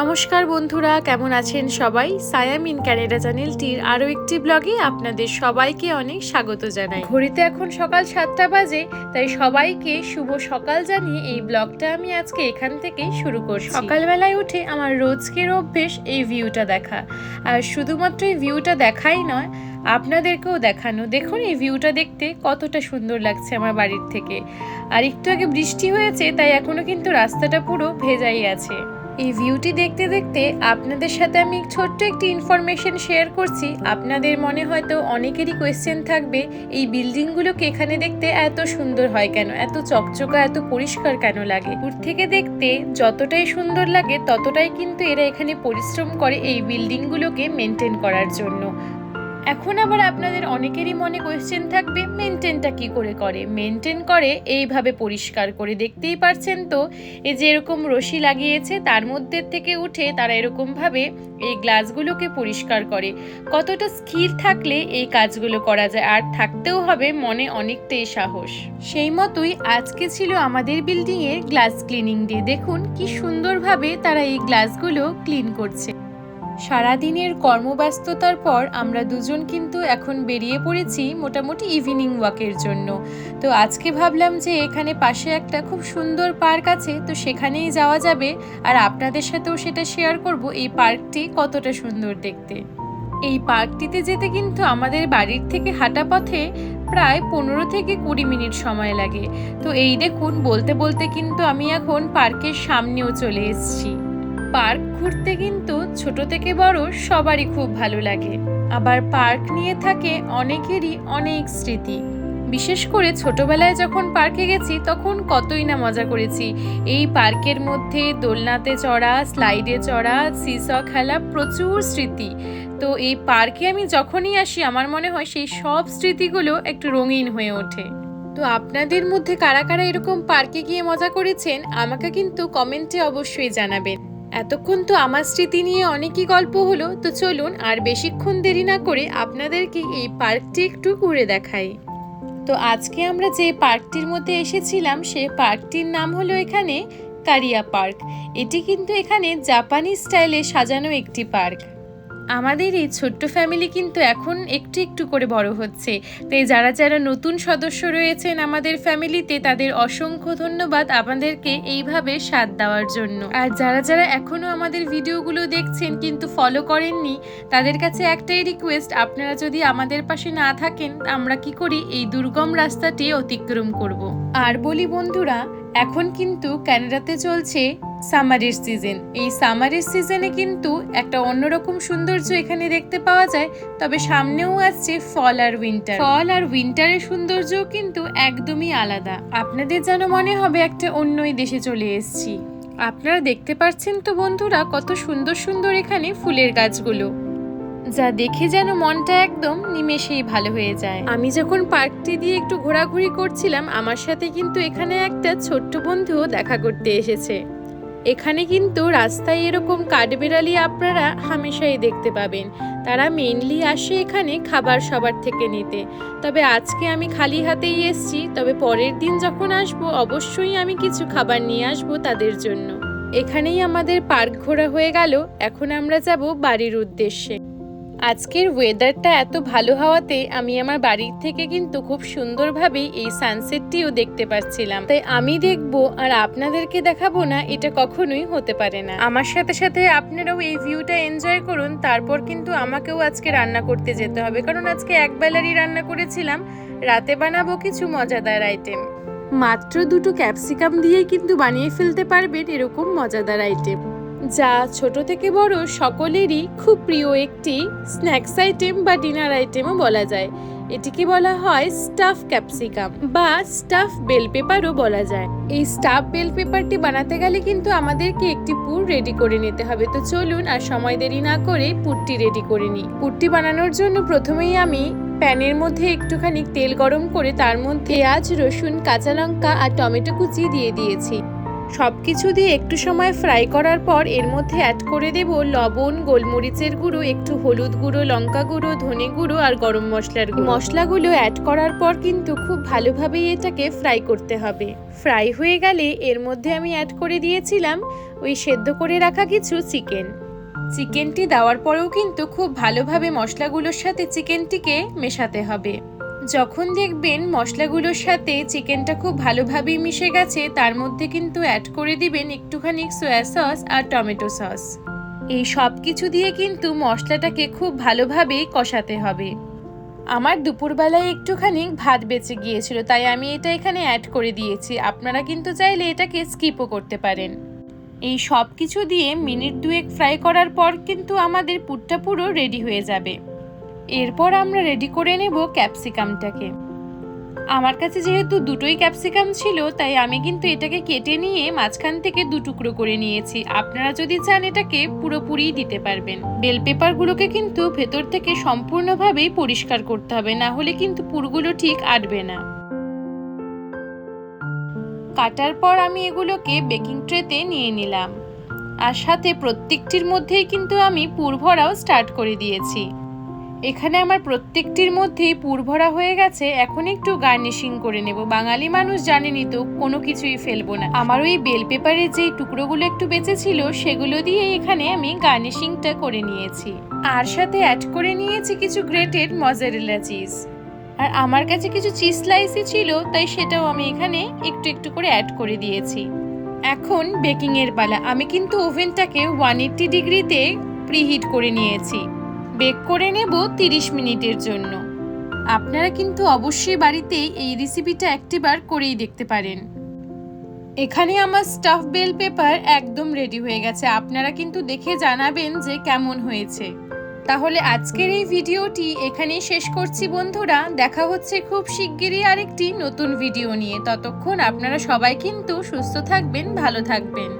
নমস্কার বন্ধুরা, কেমন আছেন সবাই? সায়াম ইন ক্যানাডা চ্যানেলটির আরও একটি ব্লগে আপনাদের সবাইকে অনেক স্বাগত জানাই। ঘড়িতে এখন সকাল 7টা বাজে, তাই সবাইকে শুভ সকাল জানিয়ে এই ব্লগটা আমি আজকে এখান থেকেই শুরু করছি। সকালবেলায় উঠে আমার রোজকের অভ্যেস এই ভিউটা দেখা, আর শুধুমাত্র এই ভিউটা দেখাই নয়, আপনাদেরকেও দেখানো। দেখুন এই ভিউটা দেখতে কতটা সুন্দর লাগছে আমার বাড়ির থেকে। আর একটু আগে বৃষ্টি হয়েছে, তাই এখনো কিন্তু রাস্তাটা পুরো ভেজাই আছে। এই ভিউটি দেখতে দেখতে আপনাদের সাথে আমি ছোট্ট একটি ইনফরমেশন শেয়ার করছি। আপনাদের মনে হয়তো অনেকেরই কোয়েশ্চেন থাকবে, এই বিল্ডিংগুলোকে এখানে দেখতে এত সুন্দর হয় কেন, এত চকচকা, এত পরিষ্কার কেন লাগে? দূর থেকে দেখতে যতটাই সুন্দর লাগে ততটাই কিন্তু এরা এখানে পরিশ্রম করে এই বিল্ডিংগুলোকে মেনটেন করার জন্য। এখন আবার আপনাদের অনেকেরই মনে কোয়েশ্চেন থাকবে, মেনটেনটা কি করে? মেনটেন করে এইভাবে পরিষ্কার করে। দেখতেই পারছেন তো, এই যে এরকম রশি লাগিয়েছে, তার মধ্যে থেকে উঠে তারা এরকমভাবে এই গ্লাসগুলোকে পরিষ্কার করে। কতটা স্কিল থাকলে এই কাজগুলো করা যায়, আর থাকতেও হবে মনে অনেকটাই সাহস। সেই মতোই আজকে ছিল আমাদের বিল্ডিংয়ের গ্লাস ক্লিনিং ডে। দেখুন কি সুন্দরভাবে তারা এই গ্লাসগুলো ক্লিন করছে। সারাদিনের কর্মব্যস্ততার পর আমরা দুজন কিন্তু এখন বেরিয়ে পড়েছি মোটামুটি ইভিনিং ওয়াকের জন্য। তো আজকে ভাবলাম যে এখানে পাশে একটা খুব সুন্দর পার্ক আছে, তো সেখানেই যাওয়া যাবে, আর আপনাদের সাথেও সেটা শেয়ার করব এই পার্কটি কতটা সুন্দর দেখতে। এই পার্কটিতে যেতে কিন্তু আমাদের বাড়ির থেকে হাঁটা পথে প্রায় 15 থেকে 20 মিনিট সময় লাগে। তো এই দেখুন, বলতে বলতে কিন্তু আমি এখন পার্কের সামনেও চলে এসেছি। পার্ক ঘুরতে কিন্তু ছোট থেকে বড় সবারই খুব ভালো লাগে। আবার পার্ক নিয়ে থাকে অনেকেরই অনেক স্মৃতি। বিশেষ করে ছোটবেলায় যখন পার্কে গেছি তখন কতই না মজা করেছি। এই পার্কের মধ্যে দোলনাতে চড়া, স্লাইডে চড়া, সিস খেলা, প্রচুর স্মৃতি। তো এই পার্কে আমি যখনই আসি আমার মনে হয় সেই সব স্মৃতিগুলো একটু রঙিন হয়ে ওঠে। তো আপনাদের মধ্যে কারা কারা এরকম পার্কে গিয়ে মজা করেছেন আমাকে কিন্তু কমেন্টে অবশ্যই জানাবেন। এতক্ষণ তো আমার স্মৃতি নিয়ে অনেকই গল্প হলো, তো চলুন আর বেশিক্ষণ দেরি না করে আপনাদেরকে এই পার্কটি একটু ঘুরে দেখাই। তো আজকে আমরা যে পার্কটির মধ্যে এসেছিলাম সেই পার্কটির নাম হলো এখানে কারিয়া পার্ক। এটি কিন্তু এখানে জাপানি স্টাইলে সাজানো একটি পার্ক। আমাদের এই ছোট্ট ফ্যামিলি কিন্তু এখন একটু একটু করে বড় হচ্ছে, তাই যারা যারা নতুন সদস্য রয়েছেন আমাদের ফ্যামিলিতে তাদের অসংখ্য ধন্যবাদ আমাদেরকে এইভাবে সাথ দেওয়ার জন্য। আর যারা যারা এখনও আমাদের ভিডিওগুলো দেখছেন কিন্তু ফলো করেননি, তাদের কাছে একটাই রিকোয়েস্ট, আপনারা যদি আমাদের পাশে না থাকেন আমরা কি করি এই দুর্গম রাস্তাটি অতিক্রম করব। আর বলি বন্ধুরা, এখন কিন্তু কানাডাতে চলছে সামারের সিজন। এই সামারের সিজনে কিন্তু একটা অন্যরকম সৌন্দর্য এখানে দেখতে পাওয়া যায়। তবে সামনেও আসছে ফল আর উইন্টার। ফল আর উইন্টারের সৌন্দর্যও কিন্তু একদমই আলাদা। আপনাদের যেন মনে হবে একটা অন্যই দেশে চলে এসেছি। আপনারা দেখতে পাচ্ছেন তো বন্ধুরা, কত সুন্দর সুন্দর এখানে ফুলের গাছগুলো, যা দেখে যেন মনটা একদম নিমেষেই ভালো হয়ে যায়। আমি যখন পার্কটি দিয়ে একটু ঘোরাঘুরি করছিলাম, আমার সাথে কিন্তু এখানে একটা ছোট্ট বন্ধুও দেখা করতে এসেছে। এখানে কিন্তু রাস্তায় এরকম কাঠবেড়ালি আপনারা হামেশাই দেখতে পাবেন। তারা মেইনলি আসে এখানে খাবার সবার থেকে নিতে। তবে আজকে আমি খালি হাতেই এসেছি, তবে পরের দিন যখন আসবো অবশ্যই আমি কিছু খাবার নিয়ে আসবো তাদের জন্য। এখানেই আমাদের পার্ক ঘোরা হয়ে গেল, এখন আমরা যাব বাড়ির উদ্দেশ্যে। আজকের ওয়েদারটা এত ভালো হওয়াতে আমি আমার বাড়ির থেকে কিন্তু খুব সুন্দরভাবে এই সানসেটটিও দেখতে পাচ্ছিলাম। তাই আমি দেখবো আর আপনাদেরকে দেখাবো না, এটা কখনোই হতে পারে না। আমার সাথে সাথে আপনারাও এই ভিউটা এনজয় করুন। তারপর কিন্তু আমাকেও আজকে রান্না করতে যেতে হবে, কারণ আজকে একবেলারই রান্না করেছিলাম, রাতে বানাবো কিছু মজাদার আইটেম। মাত্র 2টো ক্যাপসিকাম দিয়ে কিন্তু বানিয়ে ফেলতে পারবেন এরকম মজাদার আইটেম, যা ছোট থেকে বড় সকলেরই খুব প্রিয় একটি স্ন্যাক্স আইটেম বা ডিনার আইটেমও বলা যায়। এটিকে বলা হয় স্টাফ ক্যাপসিকাম বা স্টাফ বেল পেপারও বলা যায়। এই স্টাফ বেল পেপারটি বানাতে গেলে কিন্তু আমাদেরকে একটি পুর রেডি করে নিতে হবে। তো চলুন আর সময় দেরি না করে পুরটি রেডি করে নিই। পুরটি বানানোর জন্য প্রথমেই আমি প্যানের মধ্যে একটুখানি তেল গরম করে তার মধ্যে পেঁয়াজ, রসুন, কাঁচা লঙ্কা আর টমেটো কুচি দিয়ে দিয়েছি। সব কিছু দিয়ে একটু সময় ফ্রাই করার পর এর মধ্যে অ্যাড করে দেব লবণ, গোলমরিচের গুঁড়ো, একটু হলুদ গুঁড়ো, লঙ্কা গুঁড়ো, ধনে গুঁড়ো আর গরম মশলার গুঁড়ো। মশলাগুলো অ্যাড করার পর কিন্তু খুব ভালোভাবেই এটাকে ফ্রাই করতে হবে। ফ্রাই হয়ে গেলে এর মধ্যে আমি অ্যাড করে দিয়েছিলাম ওই সেদ্ধ করে রাখা কিছু চিকেনটি দেওয়ার পরেও কিন্তু খুব ভালোভাবে মশলাগুলোর সাথে চিকেনটিকে মেশাতে হবে। যখন দেখবেন মশলাগুলোর সাথে চিকেনটা খুব ভালোভাবেই মিশে গেছে, তার মধ্যে কিন্তু অ্যাড করে দিবেন একটুখানি সয়া সস আর টমেটো সস। এই সব কিছু দিয়ে কিন্তু মশলাটাকে খুব ভালোভাবেই কষাতে হবে। আমার দুপুরবেলায় একটুখানি ভাত বেঁচে গিয়েছিল, তাই আমি এটা এখানে অ্যাড করে দিয়েছি। আপনারা কিন্তু চাইলে এটাকে স্কিপও করতে পারেন। এই সব কিছু দিয়ে মিনিট 2 ফ্রাই করার পর কিন্তু আমাদের পুরটা পুরো রেডি হয়ে যাবে। এরপর আমরা রেডি করে নেব ক্যাপসিকামটাকে। আমার কাছে যেহেতু দুটোই ক্যাপসিকাম ছিল, তাই আমি কিন্তু এটাকে কেটে নিয়ে মাঝখান থেকে 2 টুকরো করে নিয়েছি। আপনারা যদি চান এটাকে পুরোপুরি দিতে পারবেন। বেল পেপারগুলোকে কিন্তু ভেতর থেকে সম্পূর্ণভাবেই পরিষ্কার করতে হবে, না হলে কিন্তু পুরগুলো ঠিক আটবে না। কাটার পর আমি এগুলোকে বেকিং ট্রেতে নিয়ে নিলাম, আর সাথে প্রত্যেকটির মধ্যেই কিন্তু আমি পুর ভরাও স্টার্ট করে দিয়েছি। এখানে আমার প্রত্যেকটির মধ্যেই পুর ভরা হয়ে গেছে। এখন একটু গার্নিশিং করে নেব। বাঙালি মানুষ জানেনই তো, কোনো কিছুই ফেলবো না। আমার ওই বেল পেপারের যেই টুকরোগুলো একটু বেঁচে ছিল, সেগুলো দিয়ে এখানে আমি গার্নিশিংটা করে নিয়েছি। আর সাথে অ্যাড করে নিয়েছি কিছু গ্রেটেড মজারেলা চিজ। আর আমার কাছে কিছু চিজ স্লাইসই ছিল, তাই সেটাও আমি এখানে একটু একটু করে অ্যাড করে দিয়েছি। এখন বেকিংয়ের পালা। আমি কিন্তু ওভেনটাকে 180 ডিগ্রিতে প্রিহিট করে নিয়েছি। বেক করে নেব 30 মিনিটের জন্য। আপনারা কিন্তু অবশ্যই বাড়িতে এই রেসিপিটা একটিবার করেই দেখতে পারেন। এখানে আমার স্টাফ বেল পেপার একদম রেডি হয়ে গেছে। আপনারা কিন্তু দেখে জানাবেন যে কেমন হয়েছে। তাহলে আজকের এই ভিডিওটি এখানেই শেষ করছি বন্ধুরা। দেখা হচ্ছে খুব শিগগিরই আরেকটি নতুন ভিডিও নিয়ে। ততক্ষণ আপনারা সবাই কিন্তু সুস্থ থাকবেন, ভালো থাকবেন।